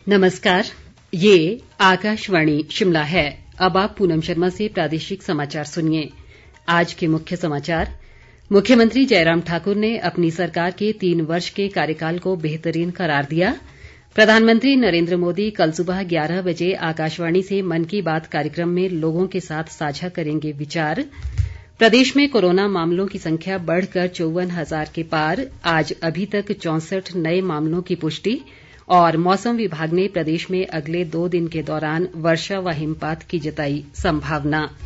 नमस्कार, ये आकाशवाणी शिमला है। अब आप पूनम शर्मा से प्रादेशिक समाचार सुनिए। आज के मुख्य समाचार। मुख्यमंत्री जयराम ठाकुर ने अपनी सरकार के 3 वर्ष के कार्यकाल को बेहतरीन करार दिया। प्रधानमंत्री नरेंद्र मोदी कल सुबह 11 बजे आकाशवाणी से मन की बात कार्यक्रम में लोगों के साथ साझा करेंगे विचार। प्रदेश में कोरोना मामलों की संख्या बढ़कर 54,000 के पार। आज अभी तक 64 नए मामलों की पुष्टि। और मौसम विभाग ने प्रदेश में अगले 2 दिन के दौरान वर्षा व हिमपात की जताई संभावना।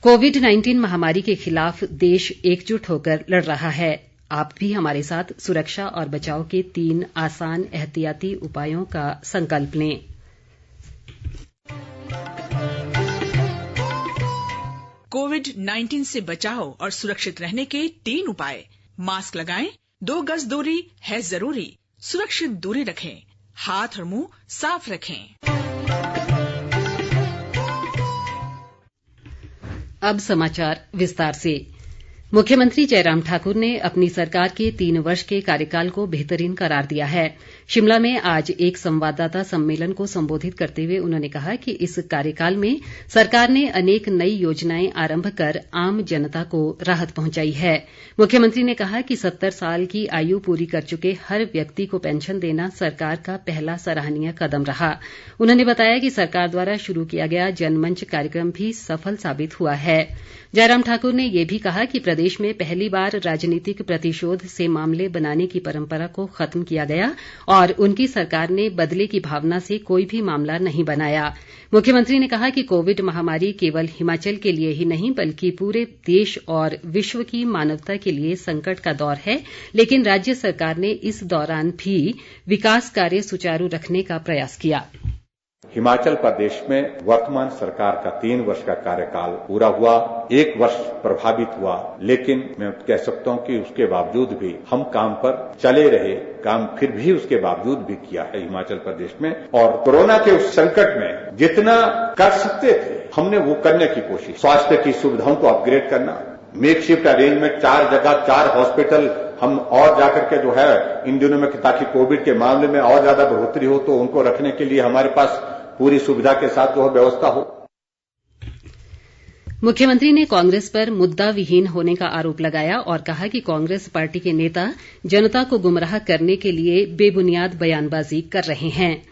कोविड-19 महामारी के खिलाफ देश एकजुट होकर लड़ रहा है। आप भी हमारे साथ सुरक्षा और बचाव के 3 आसान एहतियाती उपायों का संकल्प लें। कोविड-19 से बचाव और सुरक्षित रहने के 3 उपाय। मास्क लगाएं, 2 गज दूरी है जरूरी, सुरक्षित दूरी रखें, हाथ और मुंह साफ रखें। अब समाचार विस्तार से। मुख्यमंत्री जयराम ठाकुर ने अपनी सरकार के 3 वर्ष के कार्यकाल को बेहतरीन करार दिया है। शिमला में आज एक संवाददाता सम्मेलन को संबोधित करते हुए उन्होंने कहा कि इस कार्यकाल में सरकार ने अनेक नई योजनाएं आरंभ कर आम जनता को राहत पहुंचाई है। मुख्यमंत्री ने कहा कि 70 साल की आयु पूरी कर चुके हर व्यक्ति को पेंशन देना सरकार का पहला सराहनीय कदम रहा। उन्होंने बताया कि सरकार द्वारा शुरू किया गया जनमंच कार्यक्रम भी सफल साबित हुआ है। जयराम ठाकुर ने ये भी कहा कि प्रदेश में पहली बार राजनीतिक प्रतिशोध से मामले बनाने की परंपरा को खत्म किया गया और उनकी सरकार ने बदले की भावना से कोई भी मामला नहीं बनाया। मुख्यमंत्री ने कहा कि कोविड महामारी केवल हिमाचल के लिए ही नहीं बल्कि पूरे देश और विश्व की मानवता के लिए संकट का दौर है, लेकिन राज्य सरकार ने इस दौरान भी विकास कार्य सुचारू रखने का प्रयास किया। हिमाचल प्रदेश में वर्तमान सरकार का 3 वर्ष का कार्यकाल पूरा हुआ, 1 वर्ष प्रभावित हुआ, लेकिन मैं कह सकता हूं कि उसके बावजूद भी हम काम पर चले रहे। काम फिर भी उसके बावजूद भी किया है हिमाचल प्रदेश में। और कोरोना के उस संकट में जितना कर सकते थे हमने वो करने की कोशिश। स्वास्थ्य की सुविधाओं को अपग्रेड करना, मेक शिफ्ट अरेंजमेंट, 4 जगह 4 हॉस्पिटल हम और जाकर के जो है इन दिनों में, ताकि कोविड के मामले में और ज्यादा बढ़ोतरी हो तो उनको रखने के लिए हमारे पास पूरी सुविधा के साथ जो व्यवस्था हो। मुख्यमंत्री ने कांग्रेस पर मुद्दा विहीन होने का आरोप लगाया और कहा कि कांग्रेस पार्टी के नेता जनता को गुमराह करने के लिए बेबुनियाद बयानबाजी कर रहे हैं।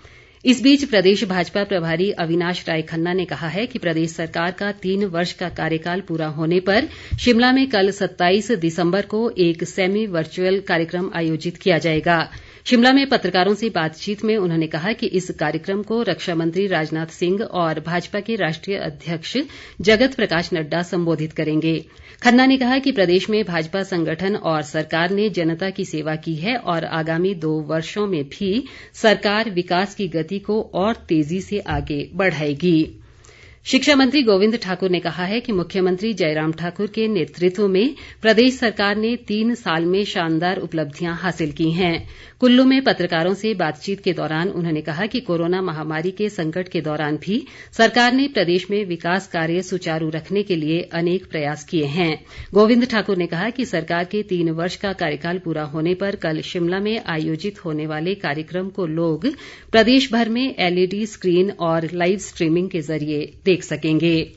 इस बीच प्रदेश भाजपा प्रभारी अविनाश राय खन्ना ने कहा है कि प्रदेश सरकार का 3 वर्ष का कार्यकाल पूरा होने पर शिमला में कल 27 दिसंबर को एक सेमी वर्चुअल कार्यक्रम आयोजित किया जाएगा। शिमला में पत्रकारों से बातचीत में उन्होंने कहा कि इस कार्यक्रम को रक्षा मंत्री राजनाथ सिंह और भाजपा के राष्ट्रीय अध्यक्ष जगत प्रकाश नड्डा संबोधित करेंगे। खन्ना ने कहा कि प्रदेश में भाजपा संगठन और सरकार ने जनता की सेवा की है और आगामी 2 वर्षों में भी सरकार विकास की गति को और तेजी से आगे बढ़ाएगी। शिक्षा मंत्री गोविंद ठाकुर ने कहा है कि मुख्यमंत्री जयराम ठाकुर के नेतृत्व में प्रदेश सरकार ने 3 साल में शानदार उपलब्धियां हासिल की हैं। कुल्लू में पत्रकारों से बातचीत के दौरान उन्होंने कहा कि कोरोना महामारी के संकट के दौरान भी सरकार ने प्रदेश में विकास कार्य सुचारू रखने के लिए अनेक प्रयास किए हैं। गोविंद ठाकुर ने कहा कि सरकार के 3 वर्ष का कार्यकाल पूरा होने पर कल शिमला में आयोजित होने वाले कार्यक्रम को लोग प्रदेश भर में LED स्क्रीन और लाइव स्ट्रीमिंग के जरिए देख सकेंगे।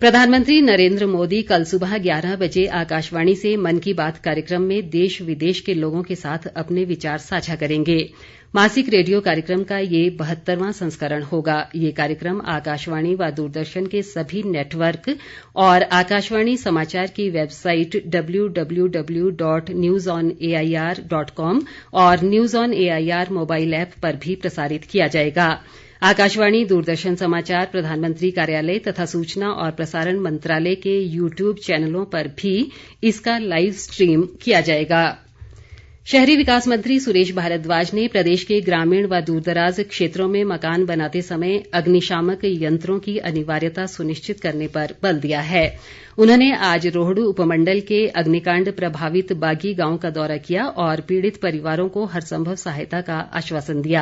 प्रधानमंत्री नरेंद्र मोदी कल सुबह 11 बजे आकाशवाणी से मन की बात कार्यक्रम में देश विदेश के लोगों के साथ अपने विचार साझा करेंगे। मासिक रेडियो कार्यक्रम का ये 72वां संस्करण होगा। ये कार्यक्रम आकाशवाणी व दूरदर्शन के सभी नेटवर्क और आकाशवाणी समाचार की वेबसाइट www.newsonair.com और news on AIR mobile app पर भी प्रसारित किया जाएगा। आकाशवाणी, दूरदर्शन समाचार, प्रधानमंत्री कार्यालय तथा सूचना और प्रसारण मंत्रालय के YouTube चैनलों पर भी इसका लाइव स्ट्रीम किया जाएगा। शहरी विकास मंत्री सुरेश भारद्वाज ने प्रदेश के ग्रामीण व दूरदराज क्षेत्रों में मकान बनाते समय अग्निशामक यंत्रों की अनिवार्यता सुनिश्चित करने पर बल दिया है। उन्होंने आज रोहडू उपमंडल के अग्निकांड प्रभावित बागी गांव का दौरा किया और पीड़ित परिवारों को हरसंभव सहायता का आश्वासन दिया।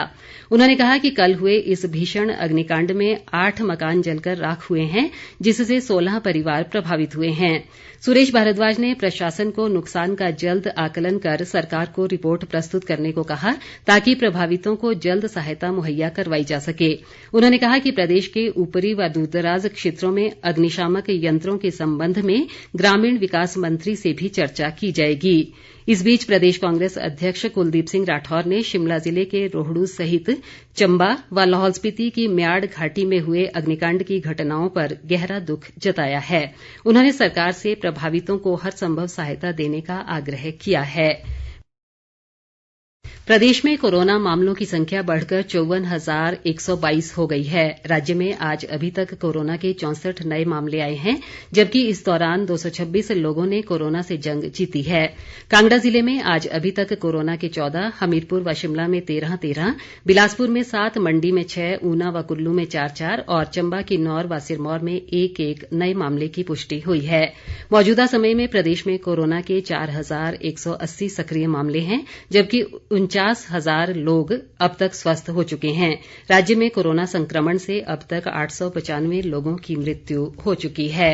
उन्होंने कहा कि कल हुए इस भीषण अग्निकांड में 8 मकान जलकर राख हुए हैं, जिससे 16 परिवार प्रभावित हुए हैं। सुरेश भारद्वाज ने प्रशासन को नुकसान का जल्द आकलन कर सरकार को रिपोर्ट प्रस्तुत करने को कहा, ताकि प्रभावितों को जल्द सहायता मुहैया करवाई जा सके। उन्होंने कहा कि प्रदेश के ऊपरी व दूरदराज क्षेत्रों में अग्निशामक यंत्रों के संबंध में ग्रामीण विकास मंत्री से भी चर्चा की जाएगी। इस बीच प्रदेश कांग्रेस अध्यक्ष कुलदीप सिंह राठौर ने शिमला जिले के रोहडू सहित चंबा व लाहौल स्पीति की म्याड़ घाटी में हुए अग्निकांड की घटनाओं पर गहरा दुख जताया है। उन्होंने सरकार से प्रभावितों को हर संभव सहायता देने का आग्रह किया है। प्रदेश में कोरोना मामलों की संख्या बढ़कर 54,122 हो गई है। राज्य में आज अभी तक कोरोना के 64 नए मामले आए हैं, जबकि इस दौरान 226 लोगों ने कोरोना से जंग जीती है। कांगड़ा जिले में आज अभी तक कोरोना के 14, हमीरपुर व शिमला में 13, बिलासपुर में 7, मंडी में 6, ऊना व कुल्लू में 4 और चंबा, किन्नौर व सिरमौर में 1 नए मामले की पुष्टि हुई है। मौजूदा समय में प्रदेश में कोरोना के 4,180 सक्रिय मामले हैं, जबकि 49,000 लोग अब तक स्वस्थ हो चुके हैं। राज्य में कोरोना संक्रमण से अब तक 895 लोगों की मृत्यु हो चुकी है।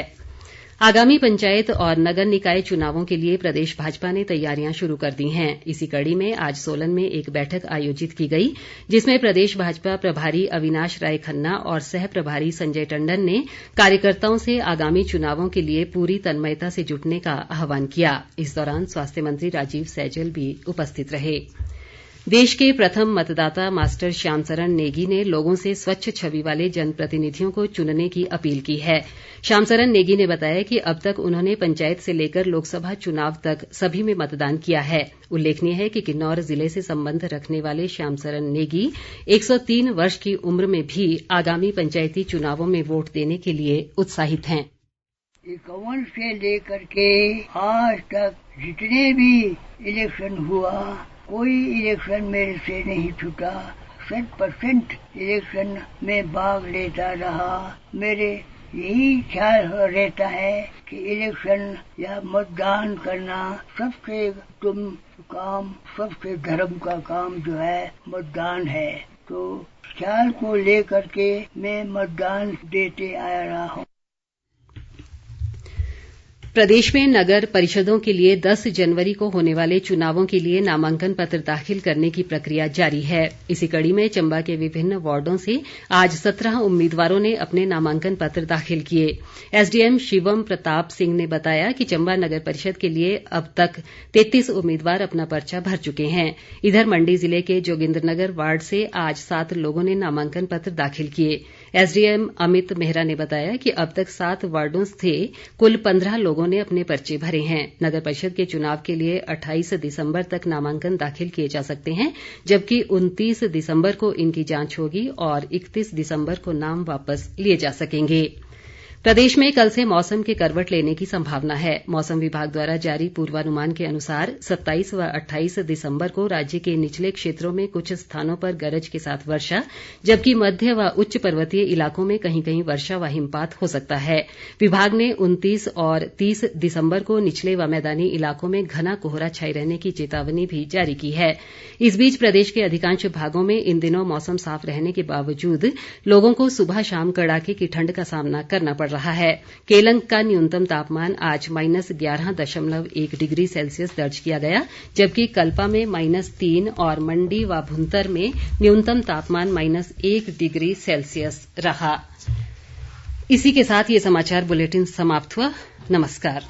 आगामी पंचायत और नगर निकाय चुनावों के लिए प्रदेश भाजपा ने तैयारियां शुरू कर दी हैं। इसी कड़ी में आज सोलन में एक बैठक आयोजित की गई, जिसमें प्रदेश भाजपा प्रभारी अविनाश राय खन्ना और सह प्रभारी संजय टंडन ने कार्यकर्ताओं से आगामी चुनावों के लिए पूरी तन्मयता से जुटने का आह्वान किया। इस दौरान स्वास्थ्य मंत्री राजीव सैजल भी उपस्थित रहे। देश के प्रथम मतदाता मास्टर श्याम सरन नेगी ने लोगों से स्वच्छ छवि वाले जनप्रतिनिधियों को चुनने की अपील की है। श्याम सरन नेगी ने बताया कि अब तक उन्होंने पंचायत से लेकर लोकसभा चुनाव तक सभी में मतदान किया है। उल्लेखनीय है कि किन्नौर जिले से संबंध रखने वाले श्याम सरन नेगी 103 वर्ष की उम्र में भी आगामी पंचायती चुनावों में वोट देने के लिए उत्साहित हैं। 51 से लेकर के आज तक जितने भी इलेक्शन हुआ, कोई इलेक्शन मेरे से नहीं छूटा। 100% इलेक्शन में भाग लेता रहा। मेरे यही ख्याल रहता है कि इलेक्शन या मतदान करना सबसे उत्तम काम, सबसे धर्म का काम जो है मतदान है। तो ख्याल को लेकर के मैं मतदान देते आ रहा हूँ। प्रदेश में नगर परिषदों के लिए 10 जनवरी को होने वाले चुनावों के लिए नामांकन पत्र दाखिल करने की प्रक्रिया जारी है। इसी कड़ी में चंबा के विभिन्न वार्डों से आज 17 उम्मीदवारों ने अपने नामांकन पत्र दाखिल किए। एसडीएम शिवम प्रताप सिंह ने बताया कि चंबा नगर परिषद के लिए अब तक 33 उम्मीदवार अपना पर्चा भर चुके हैं। इधर मंडी जिले के जोगिन्द्रनगर वार्ड से आज 7 लोगों ने नामांकन पत्र दाखिल किए। एसडीएम अमित मेहरा ने बताया कि अब तक 7 वार्डों से कुल 15 लोगों ने अपने पर्चे भरे हैं। नगर परिषद के चुनाव के लिए 28 दिसंबर तक नामांकन दाखिल किए जा सकते हैं, जबकि 29 दिसंबर को इनकी जांच होगी और 31 दिसंबर को नाम वापस लिए जा सकेंगे। प्रदेश में कल से मौसम के करवट लेने की संभावना है। मौसम विभाग द्वारा जारी पूर्वानुमान के अनुसार 27 व 28 दिसंबर को राज्य के निचले क्षेत्रों में कुछ स्थानों पर गरज के साथ वर्षा, जबकि मध्य व उच्च पर्वतीय इलाकों में कहीं कहीं वर्षा व हिमपात हो सकता है। विभाग ने 29 और 30 दिसंबर को निचले व मैदानी इलाकों में घना कोहरा छाए रहने की चेतावनी भी जारी की है। इस बीच प्रदेश के अधिकांश भागों में इन दिनों मौसम साफ रहने के बावजूद लोगों को सुबह शाम कड़ाके की ठंड का सामना करना पड़ रहा है। केलंग का न्यूनतम तापमान आज -11.1 डिग्री सेल्सियस दर्ज किया गया, जबकि कल्पा में -3 और मंडी व भुंतर में न्यूनतम तापमान -1 डिग्री सेल्सियस रहा। इसी के साथ ये समाचार बुलेटिन समाप्त हुआ। नमस्कार।